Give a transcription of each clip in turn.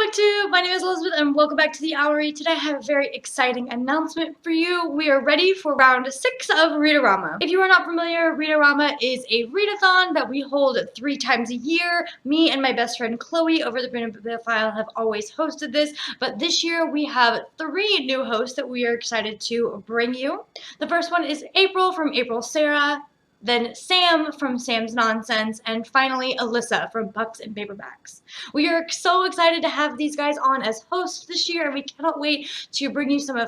YouTube, my name is Elizabeth and welcome back to the Hourly. Today I have a very exciting announcement for you. We are ready for round 6 of Read-O-Rama. If you are not familiar, Read-O-Rama is a readathon that we hold 3 times a year. Me and my best friend Chloe over the Print File have always hosted this, but this year we have 3 new hosts that we are excited to bring you. The first one is April from April Sarah, then Sam from Sam's Nonsense, and finally Alyssa from Pucks and Paperbacks. We are so excited to have these guys on as hosts this year, and we cannot wait to bring you some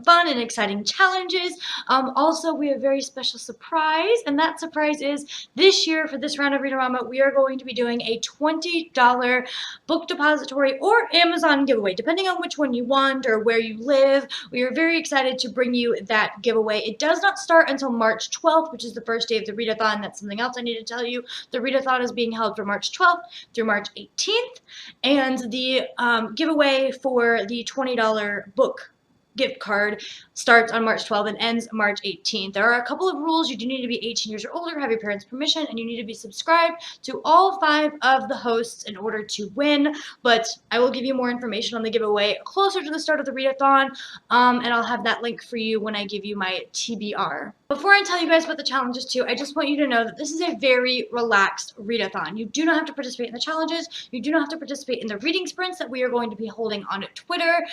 fun and exciting challenges. Also, we have a very special surprise, and that surprise is this year for this round of Read-O-Rama, we are going to be doing a $20 book depository or Amazon giveaway, depending on which one you want or where you live. We are very excited to bring you that giveaway. It does not start until March 12th, which is the first day of the readathon. That's something else I need to tell you. The readathon is being held from March 12th through March 18th, and the giveaway for the $20 book gift card starts on March 12th and ends March 18th. There are a couple of rules. You do need to be 18 years or older, have your parents' permission, and you need to be subscribed to all 5 of the hosts in order to win. But I will give you more information on the giveaway closer to the start of the readathon, and I'll have that link for you when I give you my TBR. Before I tell you guys about the challenges too, I just want you to know that this is a very relaxed readathon. You do not have to participate in the challenges. You do not have to participate in the reading sprints that we are going to be holding on Twitter.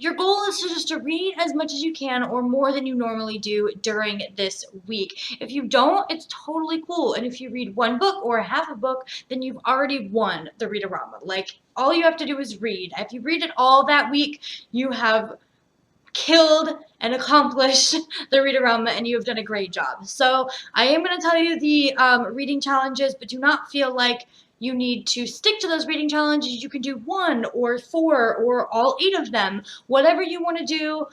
Your goal is to just to read as much as you can or more than you normally do during this week. If you don't, it's totally cool. And if you read one book or half a book, then you've already won the Read-O-Rama. Like, all you have to do is read. If you read it all that week, you have killed and accomplished the Read-O-Rama, and you have done a great job. So I am going to tell you the reading challenges, but do not feel like you need to stick to those reading challenges. You can do 1 or 4 or all 8 of them. Whatever you want to do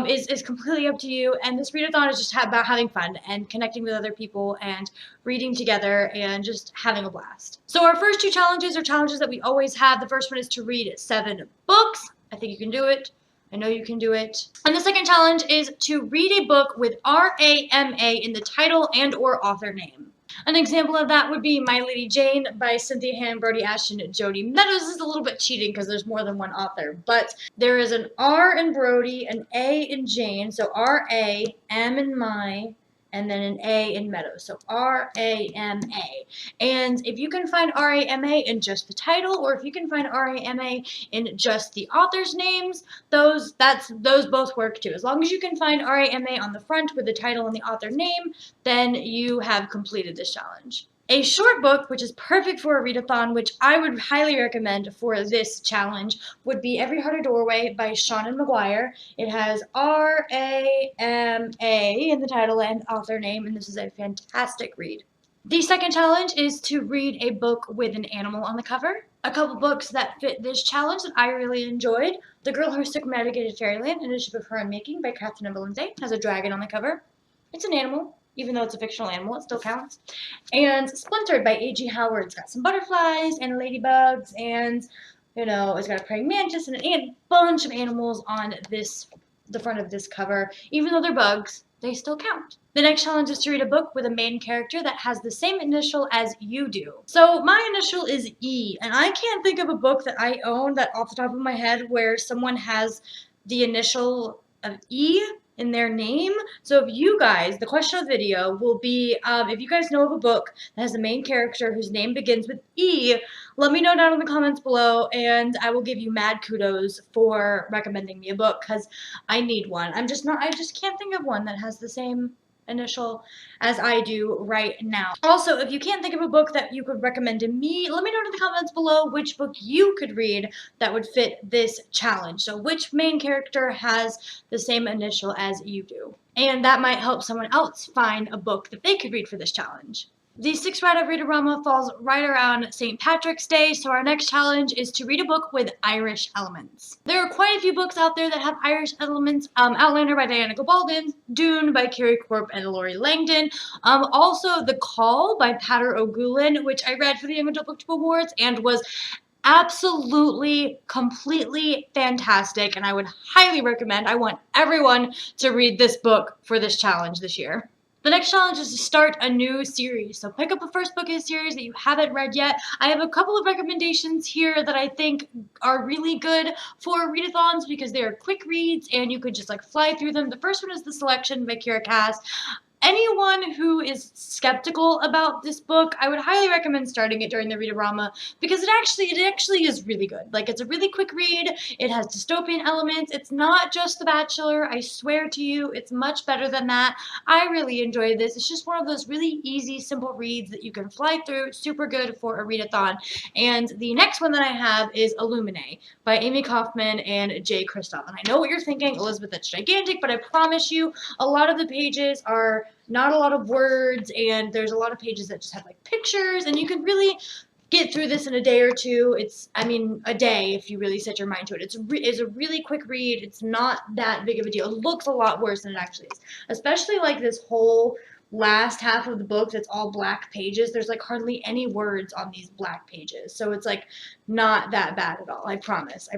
is completely up to you. And this readathon is just about having fun and connecting with other people and reading together and just having a blast. So our first 2 challenges are challenges that we always have. The first one is to read 7 books. I think you can do it. I know you can do it. And the second challenge is to read a book with R-A-M-A in the title and or author name. An example of that would be My Lady Jane by Cynthia Hannon, Brody Ashton, and Jody Meadows. This is a little bit cheating because there's more than one author, but there is an R in Brody, an A in Jane, so R-A, M in My, and then an A in Meadows, so R-A-M-A. And if you can find R-A-M-A in just the title, or if you can find R-A-M-A in just the author's names, those both work too. As long as you can find R-A-M-A on the front with the title and the author name, then you have completed this challenge. A short book, which is perfect for a readathon, which I would highly recommend for this challenge, would be Every Heart a Doorway by Seanan McGuire. It has R-A-M-A in the title and author name, and this is a fantastic read. The second challenge is to read a book with an animal on the cover. A couple books that fit this challenge that I really enjoyed. The Girl Who Circumnavigated Fairyland, an Initiative of Her Own Making by Catherine Lindsay, has a dragon on the cover. It's an animal. Even though it's a fictional animal, it still counts. And Splintered by A.G. Howard. It's got some butterflies and ladybugs and, it's got a praying mantis and a bunch of animals on the front of this cover. Even though they're bugs, they still count. The next challenge is to read a book with a main character that has the same initial as you do. So my initial is E, and I can't think of a book that I own that off the top of my head where someone has the initial of E in their name. So if you guys, the question of the video will be, if you guys know of a book that has a main character whose name begins with E, let me know down in the comments below, and I will give you mad kudos for recommending me a book, because I need one. I just can't think of one that has the same initial as I do right now. Also, if you can't think of a book that you could recommend to me, let me know in the comments below which book you could read that would fit this challenge. So which main character has the same initial as you do. And that might help someone else find a book that they could read for this challenge. The 6th round of Read-O-Rama falls right around St. Patrick's Day, so our next challenge is to read a book with Irish elements. There are quite a few books out there that have Irish elements. Outlander by Diana Gabaldon, Dune by Carrie Corp and Lori Langdon. Also The Call by Pater O'Gulin, which I read for the Young Adult Booktube Awards and was absolutely, completely fantastic, and I would highly recommend. I want everyone to read this book for this challenge this year. The next challenge is to start a new series. So pick up the first book in a series that you haven't read yet. I have a couple of recommendations here that I think are really good for readathons because they are quick reads and you could just like fly through them. The first one is The Selection by Kira Cass. Anyone who is skeptical about this book, I would highly recommend starting it during the Read-O-Rama because it actually is really good. Like, it's a really quick read. It has dystopian elements. It's not just The Bachelor. I swear to you, it's much better than that. I really enjoyed this. It's just one of those really easy, simple reads that you can fly through. Super good for a readathon. And the next one that I have is Illuminae by Amy Kaufman and Jay Kristoff. And I know what you're thinking, Elizabeth, that's gigantic, but I promise you, a lot of the pages are not a lot of words, and there's a lot of pages that just have like pictures, and you can really get through this in a day or two. A day if you really set your mind to it. It's a really quick read. It's not that big of a deal. It looks a lot worse than it actually is, especially like this whole last half of the book that's all black pages. There's like hardly any words on these black pages, so it's like not that bad at all. I promise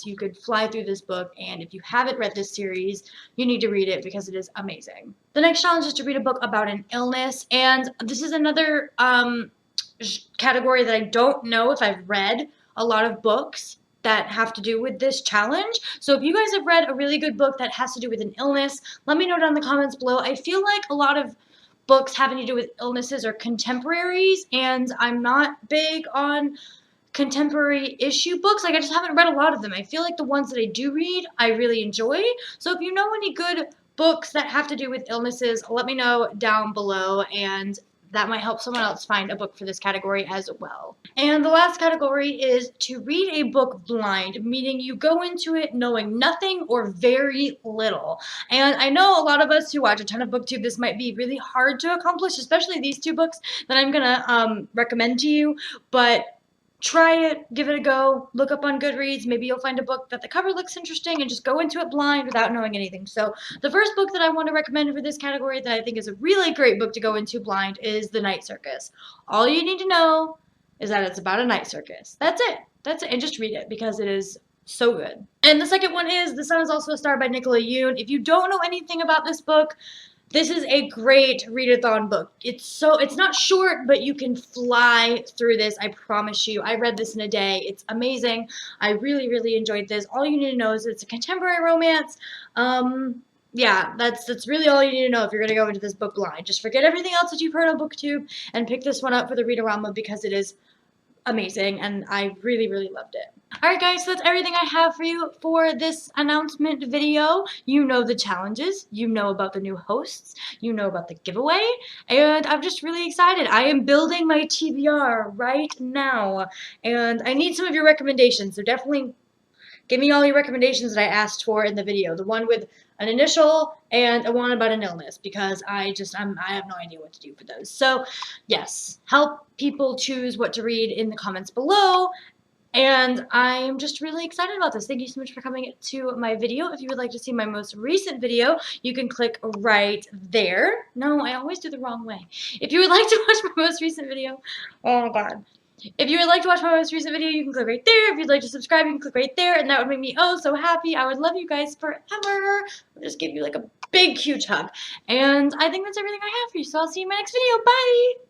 you could fly through this book, and if you haven't read this series, you need to read it because it is amazing. The next challenge is to read a book about an illness, and this is another category that I don't know if I've read a lot of books that have to do with this challenge. So if you guys have read a really good book that has to do with an illness, let me know down in the comments below. I feel like a lot of books having to do with illnesses are contemporaries, and I'm not big on contemporary issue books. Like, I just haven't read a lot of them. I feel like the ones that I do read, I really enjoy. So if you know any good books that have to do with illnesses, let me know down below, and that might help someone else find a book for this category as well. And the last category is to read a book blind, meaning you go into it knowing nothing or very little. And I know a lot of us who watch a ton of BookTube, this might be really hard to accomplish, especially these two books that I'm gonna recommend to you, but try it, give it a go, look up on Goodreads, maybe you'll find a book that the cover looks interesting and just go into it blind without knowing anything. So the first book that I want to recommend for this category that I think is a really great book to go into blind is The Night Circus. All you need to know is that it's about a night circus. That's it. And just read it because it is so good. And the second one is The Sun Is Also a Star by Nicola Yoon. If you don't know anything about this book, this is a great readathon book. It's not short, but you can fly through this, I promise you. I read this in a day. It's amazing. I really, really enjoyed this. All you need to know is it's a contemporary romance. Yeah, that's really all you need to know if you're going to go into this book blind. Just forget everything else that you've heard on BookTube and pick this one up for the Read-O-Rama because it is amazing, and I really, really loved it. Alright guys, so that's everything I have for you for this announcement video. You know the challenges, you know about the new hosts, you know about the giveaway, and I'm just really excited. I am building my TBR right now, and I need some of your recommendations, so definitely give me all your recommendations that I asked for in the video. The one with an initial and a one about an illness, because I have no idea what to do for those. So yes, help people choose what to read in the comments below. And I'm just really excited about this. Thank you so much for coming to my video. If you would like to see my most recent video, you can click right there. No, I always do the wrong way. If you would like to watch my most recent video, oh my god. If you would like to watch my most recent video, you can click right there. If you'd like to subscribe, you can click right there, and that would make me oh so happy. I would love you guys forever. I'll just give you like a big, huge hug. And I think that's everything I have for you, so I'll see you in my next video. Bye!